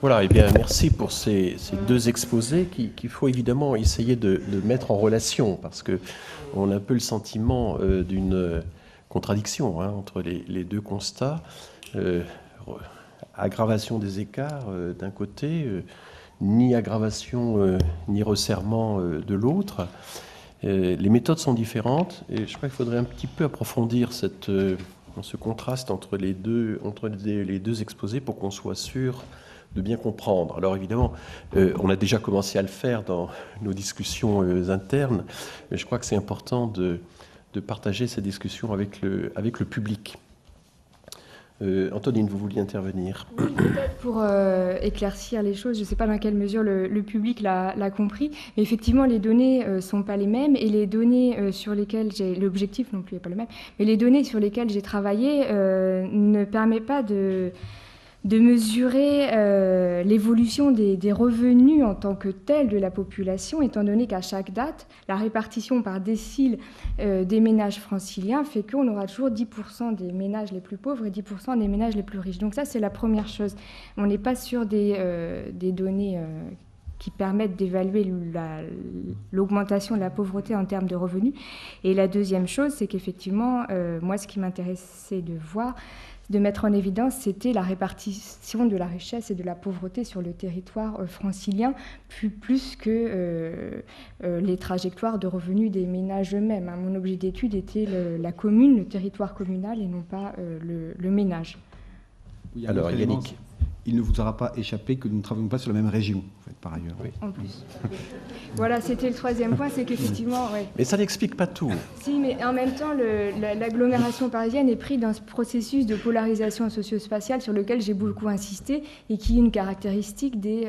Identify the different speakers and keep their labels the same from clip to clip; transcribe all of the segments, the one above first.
Speaker 1: Voilà, eh bien, merci pour ces deux exposés qu'il faut évidemment essayer de mettre en relation, parce qu'on a un peu le sentiment d'une contradiction entre les deux constats. Euh, Aggravation des écarts d'un côté, ni aggravation ni resserrement de l'autre. Les méthodes sont différentes, et je crois qu'il faudrait un petit peu approfondir ce contraste entre les deux exposés pour qu'on soit sûr de bien comprendre. Alors évidemment, on a déjà commencé à le faire dans nos discussions internes, mais je crois que c'est important de partager ces discussions avec le public. Antonine, vous vouliez intervenir?
Speaker 2: Oui, peut-être pour éclaircir les choses, je ne sais pas dans quelle mesure le public l'a compris, mais effectivement, les données ne sont pas les mêmes, et les données sur lesquelles l'objectif non plus n'est pas le même, mais les données sur lesquelles j'ai travaillé ne permettent pas de mesurer l'évolution des revenus en tant que tels de la population, étant donné qu'à chaque date, la répartition par décile des ménages franciliens fait qu'on aura toujours 10% des ménages les plus pauvres et 10% des ménages les plus riches. Donc ça, c'est la première chose. On n'est pas sur des données qui permettent d'évaluer l'augmentation de la pauvreté en termes de revenus. Et la deuxième chose, c'est qu'effectivement, moi, ce qui m'intéressait de voir, de mettre en évidence, c'était la répartition de la richesse et de la pauvreté sur le territoire francilien, plus que les trajectoires de revenus des ménages eux-mêmes. Mon objet d'étude était la commune, le territoire communal, et non pas le ménage.
Speaker 3: Oui,
Speaker 1: alors Yannick.
Speaker 3: Il ne vous aura pas échappé que nous ne travaillons pas sur la même région, en fait, par ailleurs.
Speaker 1: Oui.
Speaker 2: En plus. Voilà, c'était le troisième point, c'est qu'effectivement... Ouais.
Speaker 1: Mais ça n'explique pas tout.
Speaker 2: Si, mais en même temps, l'agglomération parisienne est prise dans ce processus de polarisation socio-spatiale sur lequel j'ai beaucoup insisté et qui est une caractéristique des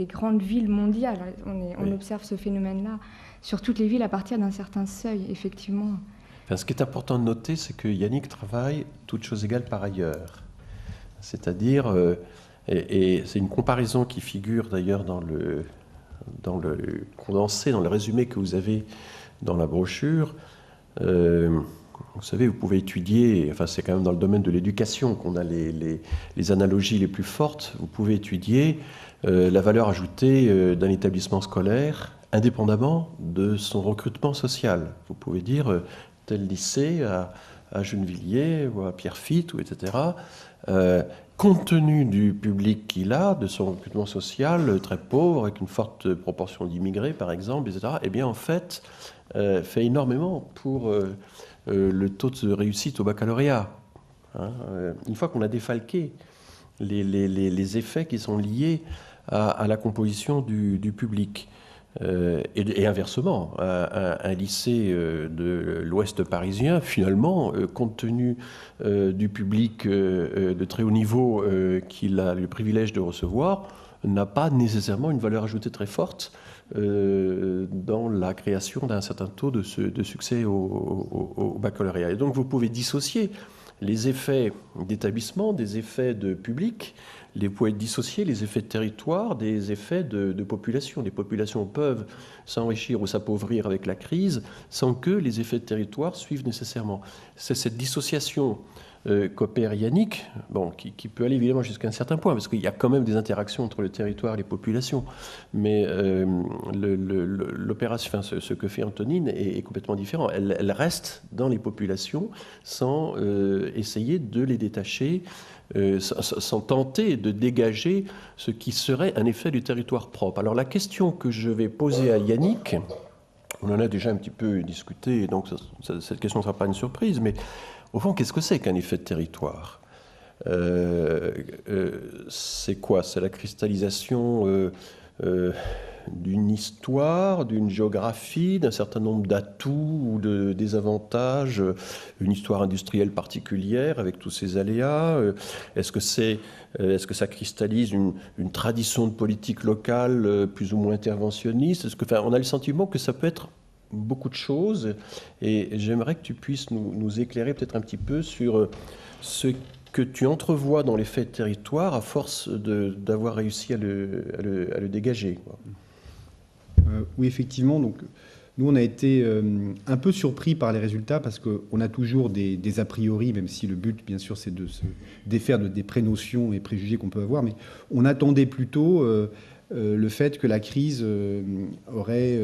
Speaker 2: grandes villes mondiales. On observe ce phénomène-là sur toutes les villes à partir d'un certain seuil, effectivement.
Speaker 1: Enfin, ce qui est important de noter, c'est que Yannick travaille toutes choses égales par ailleurs. C'est-à-dire, et c'est une comparaison qui figure d'ailleurs dans le condensé, dans le résumé que vous avez dans la brochure. Vous savez, vous pouvez étudier, enfin c'est quand même dans le domaine de l'éducation qu'on a les analogies les plus fortes. Vous pouvez étudier la valeur ajoutée d'un établissement scolaire indépendamment de son recrutement social. Vous pouvez dire tel lycée à Gennevilliers ou à Pierrefitte, ou etc., compte tenu du public qu'il a, de son recrutement social très pauvre, avec une forte proportion d'immigrés par exemple, etc., eh bien en fait, fait énormément pour le taux de réussite au baccalauréat. Une fois qu'on a défalqué les effets qui sont liés à la composition du public. Et inversement, un lycée de l'Ouest parisien, finalement, compte tenu du public de très haut niveau qu'il a le privilège de recevoir, n'a pas nécessairement une valeur ajoutée très forte dans la création d'un certain taux de succès au baccalauréat. Et donc vous pouvez dissocier les effets d'établissement des effets de public. Vous pouvez dissocier les effets de territoire des effets de population. Les populations peuvent s'enrichir ou s'appauvrir avec la crise sans que les effets de territoire suivent nécessairement. C'est cette dissociation qu'opère Yannick, qui peut aller évidemment jusqu'à un certain point, parce qu'il y a quand même des interactions entre le territoire et les populations. Mais l'opération, ce que fait Antonine est complètement différent. Elle reste dans les populations sans essayer de les détacher, sans tenter de dégager ce qui serait un effet du territoire propre. Alors la question que je vais poser à Yannick, on en a déjà un petit peu discuté, donc cette question ne sera pas une surprise, mais au fond, qu'est-ce que c'est qu'un effet de territoire ? C'est quoi ? C'est la cristallisation d'une histoire, d'une géographie, d'un certain nombre d'atouts ou de désavantages, une histoire industrielle particulière avec tous ses aléas. Est-ce que ça cristallise une tradition de politique locale plus ou moins interventionniste ? On a le sentiment que ça peut être beaucoup de choses, et j'aimerais que tu puisses nous éclairer peut-être un petit peu sur ce que tu entrevois dans l'effet de territoire à force d'avoir réussi à le dégager.
Speaker 3: Oui, effectivement. Donc, Nous, on a été un peu surpris par les résultats parce qu'on a toujours des a priori, même si le but, bien sûr, c'est de se défaire des prénotions et préjugés qu'on peut avoir. Mais on attendait plutôt le fait que la crise aurait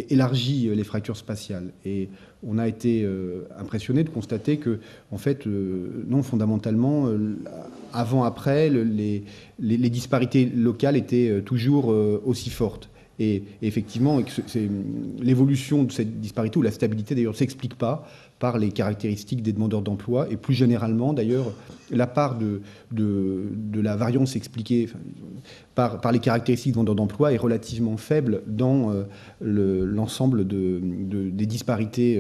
Speaker 3: élargi les fractures spatiales. Et on a été impressionné de constater que, en fait, non, fondamentalement, avant-après, les disparités locales étaient toujours aussi fortes. Et effectivement, l'évolution de cette disparité, ou la stabilité d'ailleurs, ne s'explique pas par les caractéristiques des demandeurs d'emploi. Et plus généralement, d'ailleurs, la part de la variance expliquée par les caractéristiques des demandeurs d'emploi est relativement faible dans l'ensemble des disparités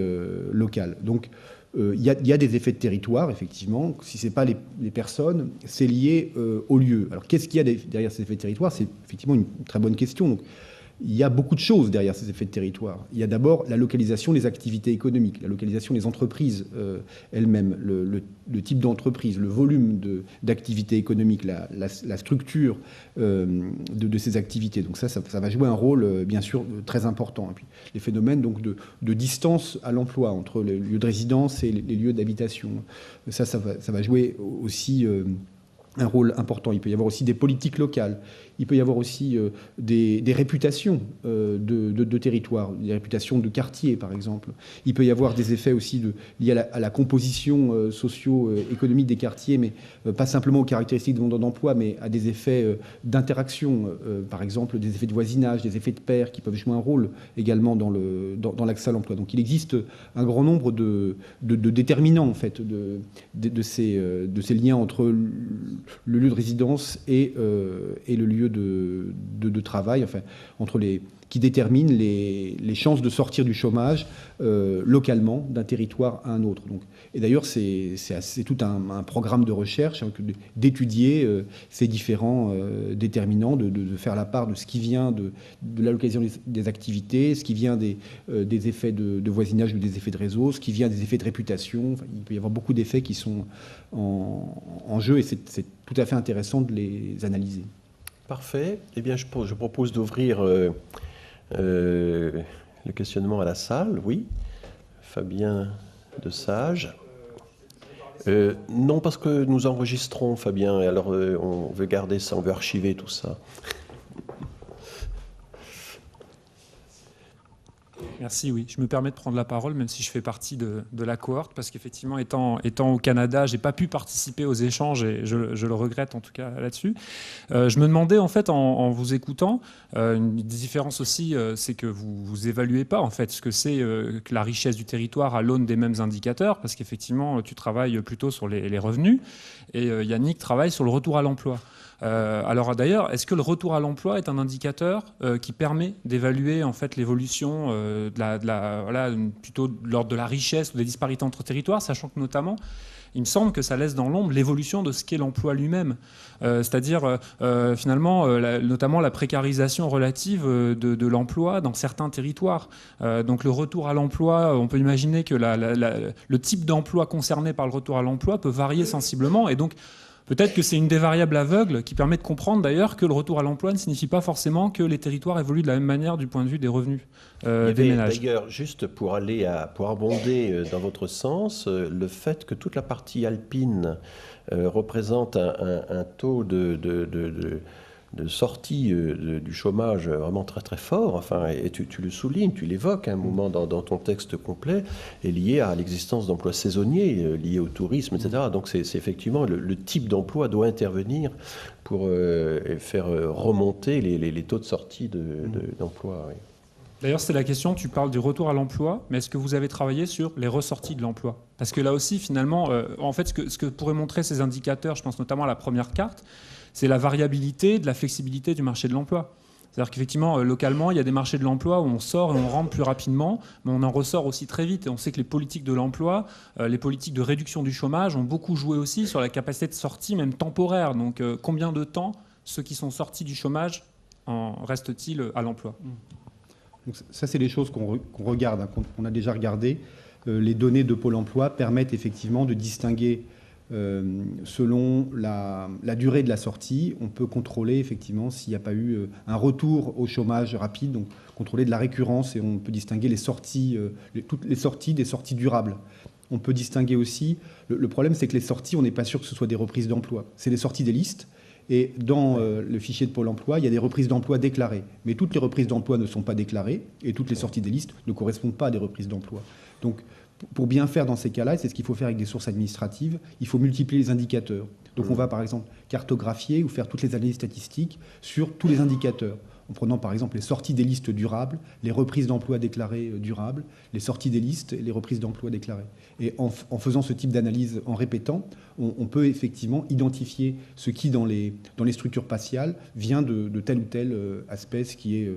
Speaker 3: locales. Donc, il y a des effets de territoire, effectivement. Si ce n'est pas les personnes, c'est lié au lieu. Alors, qu'est-ce qu'il y a derrière ces effets de territoire? C'est effectivement une très bonne question. Donc, il y a beaucoup de choses derrière ces effets de territoire. Il y a d'abord la localisation des activités économiques, la localisation des entreprises elles-mêmes, le type d'entreprise, le volume d'activités économiques, la structure de ces activités. Donc ça va jouer un rôle, bien sûr, très important. Et puis, les phénomènes donc, de distance à l'emploi entre les lieux de résidence et les lieux d'habitation. Ça va jouer aussi un rôle important. Il peut y avoir aussi des politiques locales. Il peut y avoir aussi des réputations de territoire, des réputations de quartier, par exemple. Il peut y avoir des effets aussi liés à la composition socio-économique des quartiers, mais pas simplement aux caractéristiques de demandeurs d'emploi, mais à des effets d'interaction, par exemple des effets de voisinage, des effets de pair qui peuvent jouer un rôle également dans l'accès à l'emploi. Donc il existe un grand nombre de déterminants, en fait, de ces liens entre le lieu de résidence et le lieu de travail, enfin, qui déterminent les chances de sortir du chômage localement d'un territoire à un autre. Donc, et d'ailleurs, c'est tout un programme de recherche d'étudier ces différents déterminants, de faire la part de ce qui vient de la localisation des activités, ce qui vient des effets de voisinage ou des effets de réseau, ce qui vient des effets de réputation. Enfin, il peut y avoir beaucoup d'effets qui sont en jeu et c'est tout à fait intéressant de les analyser.
Speaker 1: Parfait. Eh bien, je propose d'ouvrir le questionnement à la salle. Oui, Fabien de Sage. Non, parce que nous enregistrons, Fabien, et alors on veut garder ça, on veut archiver tout ça.
Speaker 4: Merci, oui. Je me permets de prendre la parole, même si je fais partie de la cohorte, parce qu'effectivement, étant au Canada, je n'ai pas pu participer aux échanges, et je le regrette en tout cas là-dessus. Je me demandais, en fait, en vous écoutant, une différence aussi, c'est que vous évaluez pas, en fait, ce que c'est que la richesse du territoire à l'aune des mêmes indicateurs, parce qu'effectivement, tu travailles plutôt sur les revenus, et Yannick travaille sur le retour à l'emploi. Alors d'ailleurs, est-ce que le retour à l'emploi est un indicateur qui permet d'évaluer en fait l'évolution plutôt de l'ordre de la richesse ou des disparités entre territoires, sachant que notamment, il me semble que ça laisse dans l'ombre l'évolution de ce qu'est l'emploi lui-même, c'est-à-dire finalement notamment la précarisation relative de l'emploi dans certains territoires. Donc le retour à l'emploi, on peut imaginer que le type d'emploi concerné par le retour à l'emploi peut varier sensiblement, et donc peut-être que c'est une des variables aveugles qui permet de comprendre d'ailleurs que le retour à l'emploi ne signifie pas forcément que les territoires évoluent de la même manière du point de vue des revenus des ménages.
Speaker 1: D'ailleurs, juste pour abonder dans votre sens, le fait que toute la partie alpine représente un taux de sortie du chômage vraiment très très fort, enfin, et tu le soulignes, tu l'évoques à un moment dans ton texte complet, est lié à l'existence d'emplois saisonniers, liés au tourisme, etc. Donc c'est effectivement le type d'emploi doit intervenir pour faire remonter les taux de sortie d'emploi. Oui.
Speaker 4: D'ailleurs, c'est la question, tu parles du retour à l'emploi, mais est-ce que vous avez travaillé sur les ressorties de l'emploi? Parce que là aussi, finalement, en fait, ce que pourraient montrer ces indicateurs, je pense notamment à la première carte, c'est la variabilité de la flexibilité du marché de l'emploi. C'est-à-dire qu'effectivement, localement, il y a des marchés de l'emploi où on sort et on rentre plus rapidement, mais on en ressort aussi très vite. Et on sait que les politiques de l'emploi, les politiques de réduction du chômage ont beaucoup joué aussi sur la capacité de sortie, même temporaire. Donc, combien de temps ceux qui sont sortis du chômage restent-ils à l'emploi?
Speaker 3: Donc, ça, c'est les choses qu'on regarde, qu'on a déjà regardées. Les données de Pôle emploi permettent effectivement de distinguer selon la durée de la sortie, on peut contrôler effectivement s'il n'y a pas eu un retour au chômage rapide, donc contrôler de la récurrence, et on peut distinguer les sorties, toutes les sorties des sorties durables. On peut distinguer aussi, le problème c'est que les sorties, on n'est pas sûr que ce soit des reprises d'emploi. C'est les sorties des listes, et dans le fichier de Pôle emploi, il y a des reprises d'emploi déclarées. Mais toutes les reprises d'emploi ne sont pas déclarées, et toutes les sorties des listes ne correspondent pas à des reprises d'emploi. Donc, pour bien faire dans ces cas-là, et c'est ce qu'il faut faire avec des sources administratives, il faut multiplier les indicateurs. Donc on va par exemple cartographier ou faire toutes les analyses statistiques sur tous les indicateurs, en prenant par exemple les sorties des listes durables, les reprises d'emploi déclarées durables, les sorties des listes et les reprises d'emploi déclarées. Et en faisant ce type d'analyse, en répétant, on peut effectivement identifier ce qui, dans les structures patiales, vient de tel ou tel aspect, ce qui est,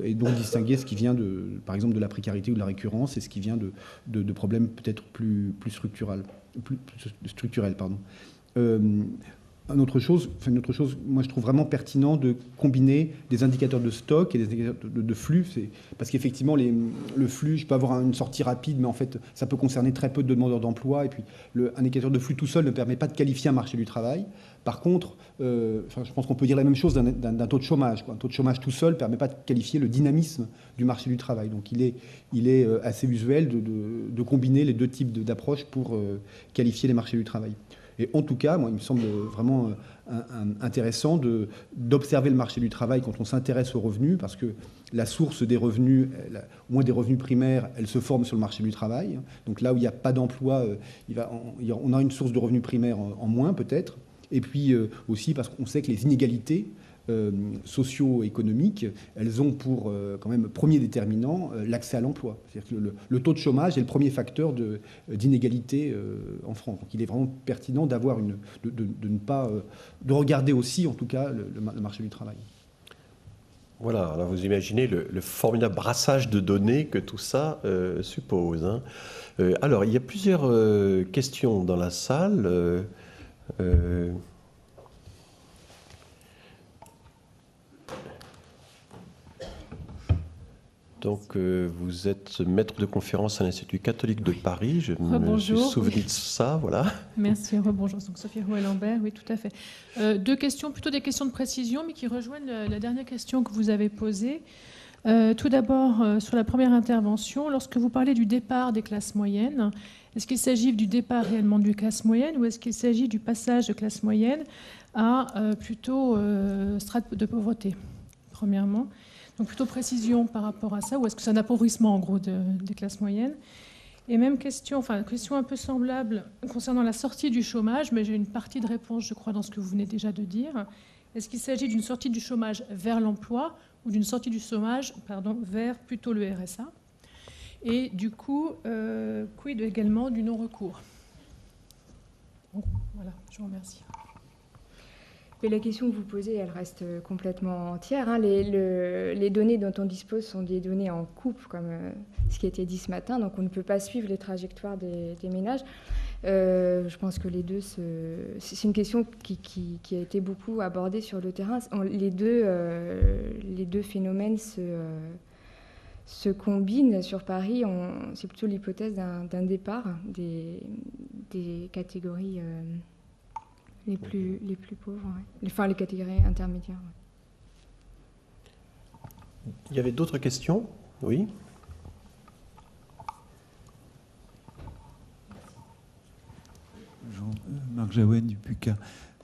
Speaker 3: et donc distinguer ce qui vient, par exemple, de la précarité ou de la récurrence, et ce qui vient de problèmes peut-être plus structurels. Une autre chose, moi je trouve vraiment pertinent de combiner des indicateurs de stock et des indicateurs de flux, parce qu'effectivement le flux, je peux avoir une sortie rapide, mais en fait ça peut concerner très peu de demandeurs d'emploi, et puis un indicateur de flux tout seul ne permet pas de qualifier un marché du travail. Par contre, je pense qu'on peut dire la même chose d'un taux de chômage. Un taux de chômage tout seul ne permet pas de qualifier le dynamisme du marché du travail. Donc il est assez usuel de combiner les deux types d'approches pour qualifier les marchés du travail. Et en tout cas, moi, il me semble vraiment intéressant d'observer le marché du travail quand on s'intéresse aux revenus, parce que la source des revenus, au moins des revenus primaires, elle se forme sur le marché du travail. Donc là où il n'y a pas d'emploi, on a une source de revenus primaires en moins peut-être. Et puis aussi parce qu'on sait que les inégalités socio-économiques, elles ont pour quand même premier déterminant l'accès à l'emploi. C'est-à-dire que le taux de chômage est le premier facteur d'inégalité en France. Donc il est vraiment pertinent de regarder aussi, en tout cas, le marché du travail.
Speaker 1: Voilà, alors vous imaginez le formidable brassage de données que tout ça suppose. Hein. Alors, il y a plusieurs questions dans la salle. Donc, vous êtes maître de conférence à l'Institut catholique de Paris. Je me suis souvenu de ça, voilà.
Speaker 5: Merci, rebonjour. Donc, Sophie Rouet-Lambert, oui, tout à fait. Deux questions, plutôt des questions de précision, mais qui rejoignent la dernière question que vous avez posée. Tout d'abord, sur la première intervention, lorsque vous parlez du départ des classes moyennes, est-ce qu'il s'agit du départ réellement des classes moyennes ou est-ce qu'il s'agit du passage de classe moyenne à plutôt strate de pauvreté, premièrement? Donc plutôt précision par rapport à ça, ou est-ce que c'est un appauvrissement en gros des classes moyennes? Et même question un peu semblable concernant la sortie du chômage, mais j'ai une partie de réponse, je crois, dans ce que vous venez déjà de dire. Est-ce qu'il s'agit d'une sortie du chômage vers l'emploi ou d'une sortie du chômage, vers plutôt le RSA? Et du coup, quid également du non-recours? Voilà, je vous remercie.
Speaker 2: Et la question que vous posez, elle reste complètement entière. Hein. Les données dont on dispose sont des données en coupe, comme ce qui a été dit ce matin, donc on ne peut pas suivre les trajectoires des ménages. Je pense que les deux, c'est une question qui a été beaucoup abordée sur le terrain. Les deux phénomènes se combinent sur Paris. C'est plutôt l'hypothèse d'un départ des catégories les plus pauvres, ouais. Enfin les catégories intermédiaires. Ouais.
Speaker 1: Il y avait d'autres questions? Oui.
Speaker 6: Marc Jaouen du PUCA.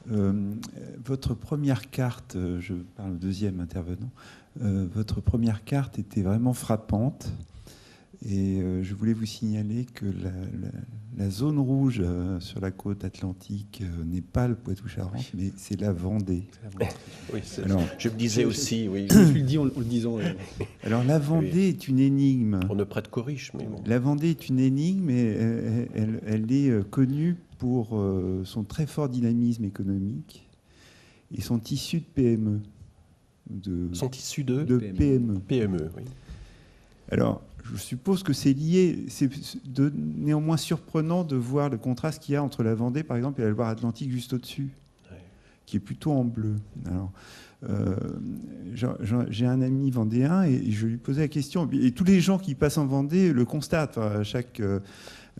Speaker 6: Votre première carte, je parle au deuxième intervenant, votre première carte était vraiment frappante. Et je voulais vous signaler que la zone rouge sur la côte atlantique n'est pas le Poitou-Charentes, mais c'est la Vendée.
Speaker 1: Oui, alors, je me disais aussi, oui.
Speaker 3: Je me suis dit en le disant.
Speaker 6: Alors la Vendée est une énigme.
Speaker 1: On ne prête qu'aux riches, mais bon.
Speaker 6: La Vendée est une énigme, mais elle est connue pour son très fort dynamisme économique et son tissu de PME.
Speaker 1: Son tissu de
Speaker 6: PME.
Speaker 1: PME, oui.
Speaker 6: Alors, je suppose que c'est lié. C'est néanmoins surprenant de voir le contraste qu'il y a entre la Vendée, par exemple, et la Loire-Atlantique juste au-dessus, qui est plutôt en bleu. Alors, j'ai un ami vendéen et je lui posais la question. Et tous les gens qui passent en Vendée le constatent. Enfin,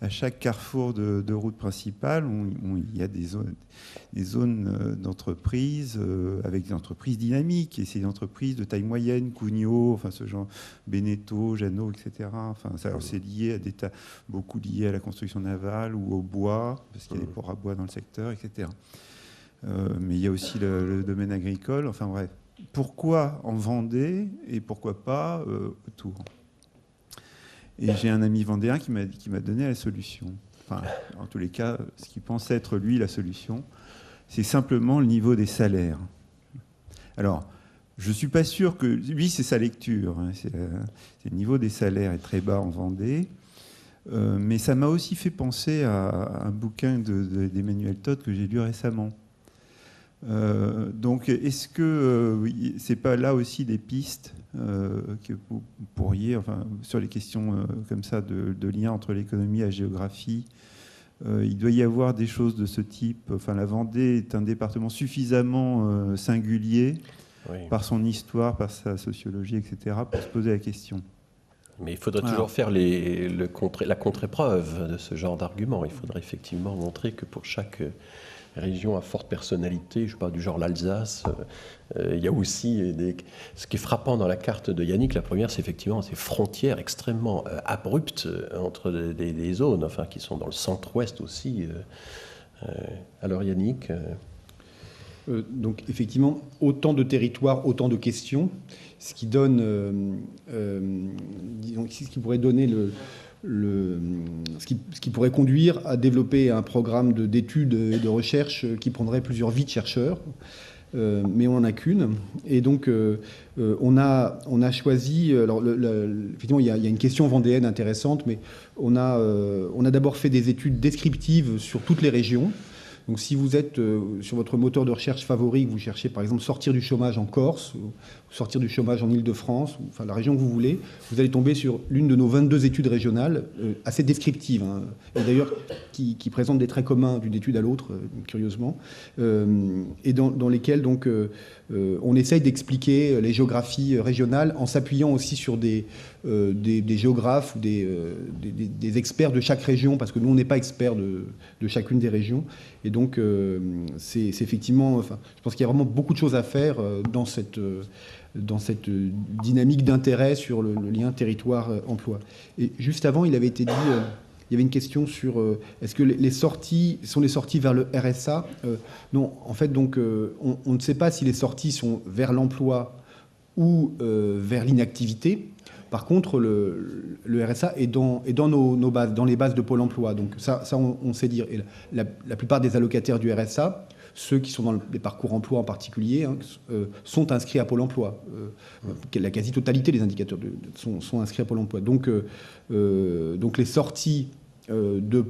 Speaker 6: à chaque carrefour de route principale, il y a des zones d'entreprises avec des entreprises dynamiques, et c'est des entreprises de taille moyenne, Cugnot, enfin ce genre, Beneteau, Jeannot, etc. Enfin, c'est lié à beaucoup lié à la construction navale ou au bois, parce qu'il y a des ports à bois dans le secteur, etc. Mais il y a aussi le domaine agricole. Enfin bref, pourquoi en Vendée et pourquoi pas autour? Et j'ai un ami vendéen qui m'a donné la solution. Enfin, en tous les cas, ce qu'il pense être, lui, la solution, c'est simplement le niveau des salaires. Alors, je ne suis pas sûr que... Lui, c'est sa lecture. Hein, le niveau des salaires est très bas en Vendée. Mais ça m'a aussi fait penser à un bouquin d'Emmanuel Todd que j'ai lu récemment. Donc, est-ce que c'est pas là aussi des pistes que vous pourriez, enfin, sur les questions comme ça de lien entre l'économie et la géographie, il doit y avoir des choses de ce type. Enfin, la Vendée est un département suffisamment singulier par son histoire, par sa sociologie, etc., pour se poser la question.
Speaker 1: Mais il faudrait toujours faire la contre-épreuve de ce genre d'argument. Il faudrait effectivement montrer que pour chaque région à forte personnalité, je sais pas, du genre l'Alsace, il y a aussi ce qui est frappant dans la carte de Yannick. La première, c'est effectivement ces frontières extrêmement abruptes entre des zones, enfin, qui sont dans le centre-ouest aussi. Alors Yannick
Speaker 3: Donc effectivement, autant de territoires, autant de questions, ce qui donne, disons, ce qui pourrait donner ce qui pourrait conduire à développer un programme d'études et de recherche qui prendrait plusieurs vies de chercheurs, mais on n'en a qu'une. Et donc, on a choisi... Alors, effectivement, il y a une question vendéenne intéressante, mais on a d'abord fait des études descriptives sur toutes les régions. Donc, si vous êtes sur votre moteur de recherche favori, que vous cherchez par exemple sortir du chômage en Corse, ou sortir du chômage en Île-de-France, enfin la région que vous voulez, vous allez tomber sur l'une de nos 22 études régionales, assez descriptives, hein, et d'ailleurs qui présentent des traits communs d'une étude à l'autre, curieusement, et dans lesquelles donc, on essaye d'expliquer les géographies régionales en s'appuyant aussi sur des géographes ou des experts de chaque région, parce que nous, on n'est pas experts de chacune des régions. Et donc, c'est effectivement... Enfin, je pense qu'il y a vraiment beaucoup de choses à faire dans cette dynamique d'intérêt sur le lien territoire-emploi. Et juste avant, il avait été dit... il y avait une question sur est-ce que les sorties sont les sorties vers le RSA? Non, en fait, donc, on ne sait pas si les sorties sont vers l'emploi ou vers l'inactivité. Par contre, le RSA est dans nos bases, dans les bases de Pôle emploi. Donc ça on sait dire. Et la plupart des allocataires du RSA, ceux qui sont dans les parcours emploi en particulier, hein, sont inscrits à Pôle emploi. La quasi-totalité des indicateurs sont inscrits à Pôle emploi. Donc les sorties de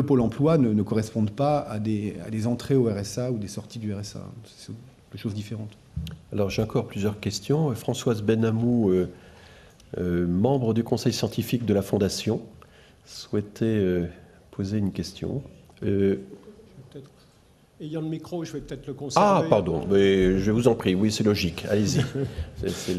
Speaker 3: Pôle emploi ne correspondent pas à des entrées au RSA ou des sorties du RSA. C'est des choses différentes.
Speaker 1: Alors j'ai encore plusieurs questions. Françoise Benamou, membre du conseil scientifique de la Fondation, souhaitait poser une question.
Speaker 7: Ayant le micro, je vais peut-être le conserver.
Speaker 1: Ah, pardon, mais je vous en prie, oui, c'est logique, allez-y.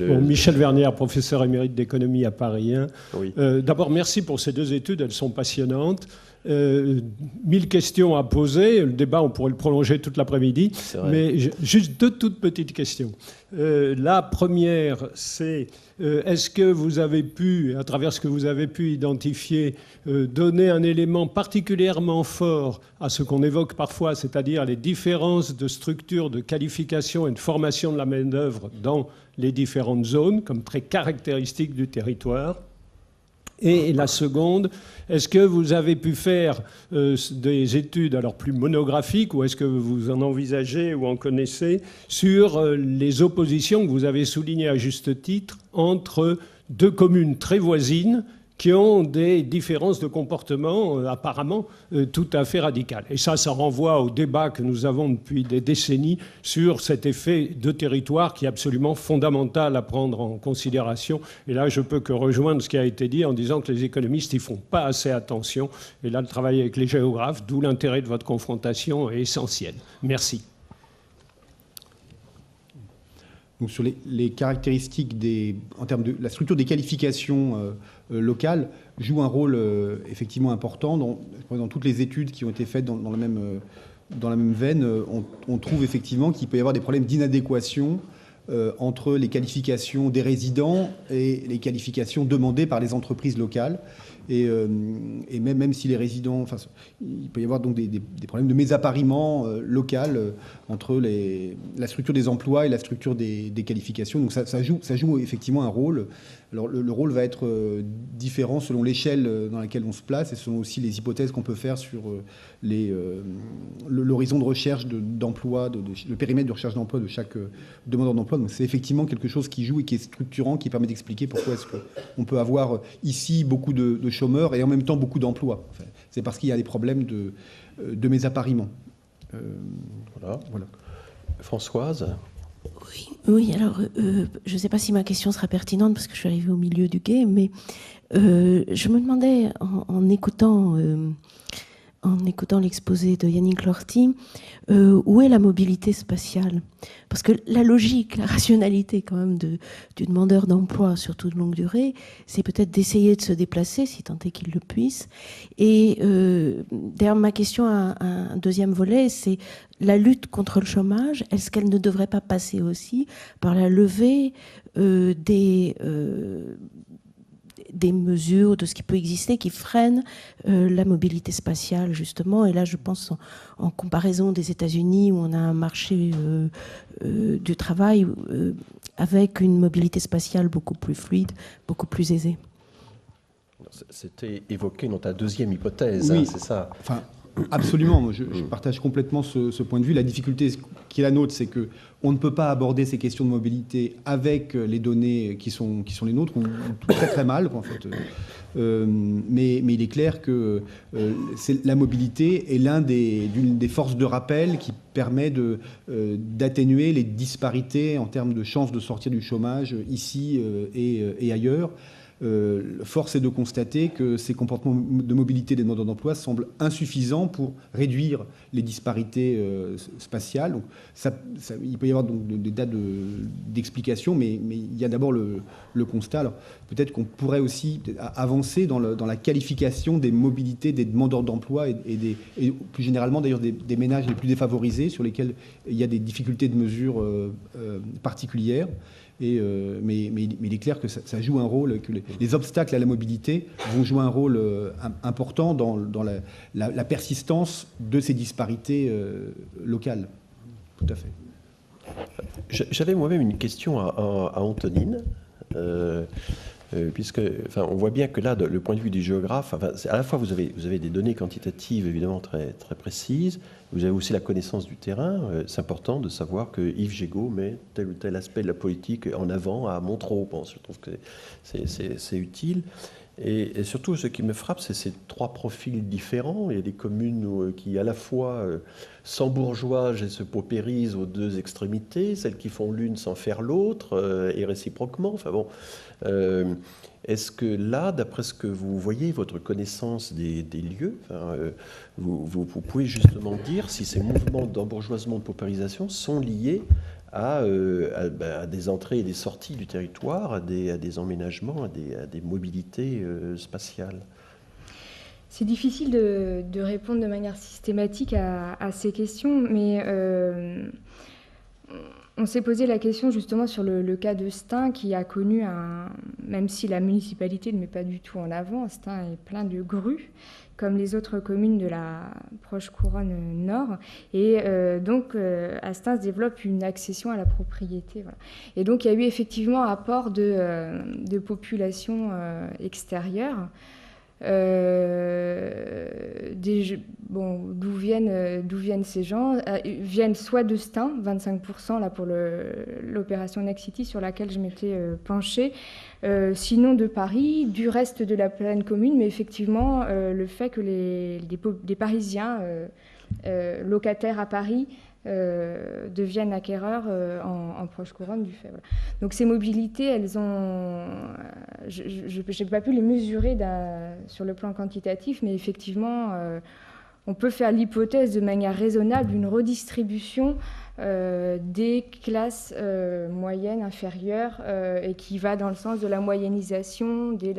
Speaker 7: Bon, Michel Vernière, professeur émérite d'économie à Paris 1.
Speaker 1: Oui.
Speaker 7: D'abord, merci pour ces deux études, elles sont passionnantes. 1000 questions à poser. Le débat, on pourrait le prolonger toute l'après-midi. Mais juste deux toutes petites questions. La première, c'est est-ce que vous avez pu, à travers ce que vous avez pu identifier, donner un élément particulièrement fort à ce qu'on évoque parfois, c'est-à-dire les différences de structure, de qualification et de formation de la main-d'œuvre dans les différentes zones, comme très caractéristique du territoire? Et la seconde, est-ce que vous avez pu faire des études alors plus monographiques, ou est-ce que vous en envisagez ou en connaissez, sur les oppositions que vous avez soulignées à juste titre entre deux communes très voisines qui ont des différences de comportement apparemment tout à fait radicales. Et ça renvoie au débat que nous avons depuis des décennies sur cet effet de territoire qui est absolument fondamental à prendre en considération. Et là, je peux que rejoindre ce qui a été dit en disant que les économistes n'y font pas assez attention. Et là, le travail avec les géographes, d'où l'intérêt de votre confrontation, est essentiel. Merci.
Speaker 3: Donc sur les caractéristiques en termes de la structure des qualifications locales joue un rôle effectivement important. Dans toutes les études qui ont été faites dans la même veine, on trouve effectivement qu'il peut y avoir des problèmes d'inadéquation entre les qualifications des résidents et les qualifications demandées par les entreprises locales. Et même si les résidents... il peut y avoir donc des problèmes de mésappariement local entre la structure des emplois et la structure des qualifications. Donc ça joue effectivement un rôle. Alors le rôle va être différent selon l'échelle dans laquelle on se place et selon aussi les hypothèses qu'on peut faire sur l'horizon de recherche d'emploi, le périmètre de recherche d'emploi de chaque demandeur d'emploi. Donc c'est effectivement quelque chose qui joue et qui est structurant, qui permet d'expliquer pourquoi est-ce qu'on peut avoir ici beaucoup de chômeurs et en même temps beaucoup d'emplois. Enfin, c'est parce qu'il y a des problèmes de mésappariement.
Speaker 1: Voilà. Françoise ?
Speaker 8: Oui, alors je ne sais pas si ma question sera pertinente parce que je suis arrivée au milieu du gué, mais je me demandais en écoutant l'exposé de Yannick Lorty, où est la mobilité spatiale ? Parce que la logique, la rationalité quand même du demandeur d'emploi, surtout de longue durée, c'est peut-être d'essayer de se déplacer, si tant est qu'il le puisse. Et d'ailleurs, ma question a un deuxième volet, c'est la lutte contre le chômage. Est-ce qu'elle ne devrait pas passer aussi par la levée des mesures de ce qui peut exister qui freinent la mobilité spatiale, justement. Et là, je pense en comparaison des États-Unis, où on a un marché du travail avec une mobilité spatiale beaucoup plus fluide, beaucoup plus aisée.
Speaker 1: C'était évoqué dans ta deuxième hypothèse,
Speaker 3: oui.
Speaker 1: C'est ça.
Speaker 3: Enfin, absolument, moi, je partage complètement ce point de vue. La difficulté qui est la nôtre, c'est qu'on ne peut pas aborder ces questions de mobilité avec les données qui sont les nôtres, ou très très mal, en fait. Mais il est clair que la mobilité est l'une des forces de rappel qui permet d'atténuer les disparités en termes de chances de sortir du chômage ici et ailleurs. Force est de constater que ces comportements de mobilité des demandeurs d'emploi semblent insuffisants pour réduire les disparités spatiales. Donc il peut y avoir donc des tas d'explications, mais il y a d'abord le constat. Alors, peut-être qu'on pourrait aussi avancer dans la qualification des mobilités des demandeurs d'emploi et plus généralement d'ailleurs des ménages les plus défavorisés sur lesquels il y a des difficultés de mesure particulières. Mais il est clair que ça joue un rôle, que les obstacles à la mobilité vont jouer un rôle important dans la persistance de ces disparités locales. Tout à fait.
Speaker 1: J'avais moi-même une question à Antonine, puisque on voit bien que là, le point de vue du géographe, à la fois vous avez des données quantitatives évidemment très, très précises, vous avez aussi la connaissance du terrain. C'est important de savoir que Yves Gégaud met tel ou tel aspect de la politique en avant à Montereau. Bon, je trouve que c'est utile. Et surtout, ce qui me frappe, c'est ces trois profils différents. Il y a des communes qui, à la fois, s'embourgeoisent et se paupérisent aux deux extrémités, celles qui font l'une sans faire l'autre, et réciproquement. Enfin bon, est-ce que là, d'après ce que vous voyez, votre connaissance des lieux, vous pouvez justement dire si ces mouvements d'embourgeoisement, de paupérisation sont liés à des entrées et des sorties du territoire, à des emménagements, à des mobilités spatiales?
Speaker 2: C'est difficile de répondre de manière systématique à ces questions, mais on s'est posé la question justement sur le cas de Stein, qui a connu même si la municipalité ne met pas du tout en avant, Stein est plein de grues, comme les autres communes de la proche couronne nord. Et donc, à Stein se développe une accession à la propriété. Voilà. Et donc, il y a eu effectivement un apport de population extérieure. D'où viennent ces gens viennent soit de Stein, 25% là pour l'opération Next City sur laquelle je m'étais penchée, sinon de Paris, du reste de la pleine commune, mais effectivement le fait que des Parisiens locataires à Paris deviennent acquéreurs en proche couronne du fait. Voilà. Donc ces mobilités, elles ont... je n'ai pas pu les mesurer sur le plan quantitatif, mais effectivement, on peut faire l'hypothèse de manière raisonnable d'une redistribution des classes moyennes inférieures et qui va dans le sens de la moyennisation de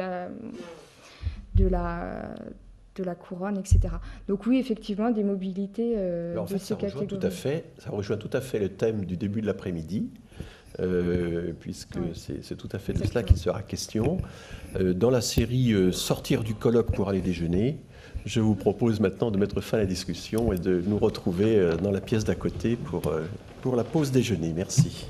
Speaker 2: la couronne, etc. Donc oui, effectivement, des mobilités
Speaker 1: en fait,
Speaker 2: ces catégories.
Speaker 1: Ça rejoint tout à fait le thème du début de l'après-midi, puisque c'est tout à fait de cela qu'il sera question. Dans la série Sortir du colloque pour aller déjeuner, je vous propose maintenant de mettre fin à la discussion et de nous retrouver dans la pièce d'à côté pour la pause déjeuner. Merci.